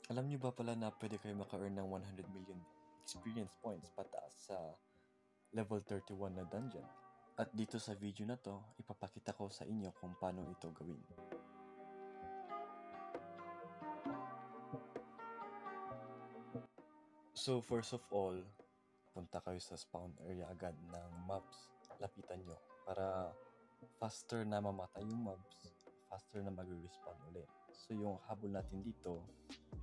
Alam niyo ba pala na pwede kayo maka-earn ng 100 million experience points pataas sa level 31 na dungeon? At dito sa video na to, ipapakita ko sa inyo kung paano ito gawin. So first of all, punta kayo sa spawn area agad ng mobs. Lapitan nyo para faster na mamatay yung mobs, faster na mag-respawn ulit. So yung habol natin dito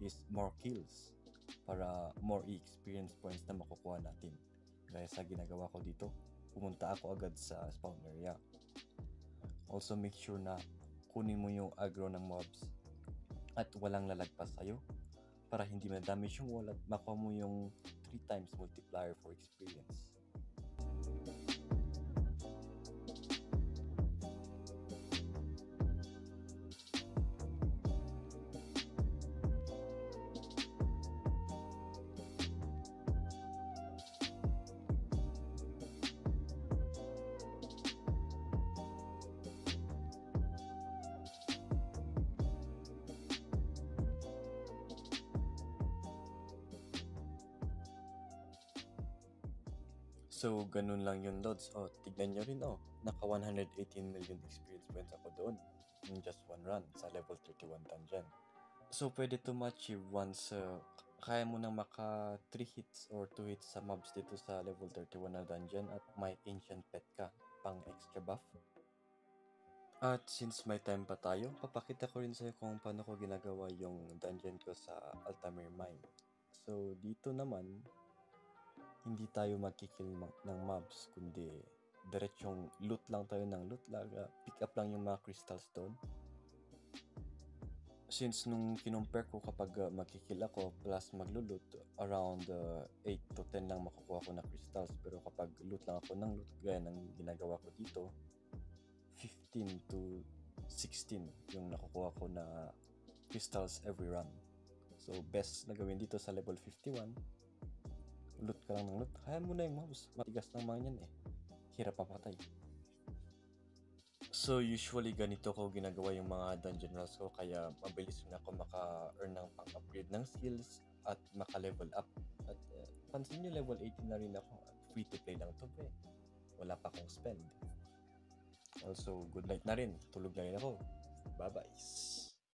is more kills para more experience points na makukuha natin. Gaya sa ginagawa ko dito, pumunta ako agad sa spawn area. Also make sure na kunin mo yung aggro ng mobs at walang lalagpas sa'yo para hindi ma-damage yung wall at makuha mo yung 3 times multiplier for experience. So, ganun lang yun, Lods. Tignan nyo rin, naka 118 million experience points ako doon in just one run sa level 31 dungeon. So, pwede to ma-achieve once kaya mo nang maka 3 hits or 2 hits sa mobs dito sa level 31 na dungeon at may ancient pet ka pang extra buff. At since may time pa tayo, papakita ko rin sa'yo kung paano ko ginagawa yung dungeon ko sa Altamir Mine. So, dito naman, hindi tayo magkikill ng mobs, kundi diretsong loot lang tayo ng loot, pick up lang yung mga crystals doon. Since nung kinumpare ko kapag magkikill ako plus maglo-loot, around 8 to 10 lang makukuha ko na crystals. Pero kapag loot lang ako ng loot, gaya ng ginagawa ko dito, 15 to 16 yung nakukuha ko na crystals every run. So best na gawin dito sa level 51, loot ka lang ng loot. Kaya mo na yung mouse. Matigas ng mga yan eh. Hirap papatay. So usually ganito ko ginagawa yung mga dungeon runs ko. Kaya mabilis na ako maka-earn ng pang-upgrade ng skills at maka-level up. At pansin nyo, level 18 na rin ako. Free to play lang to eh. Wala pa akong spend. Also, good night na rin. Tulog na rin ako. Bye-bye.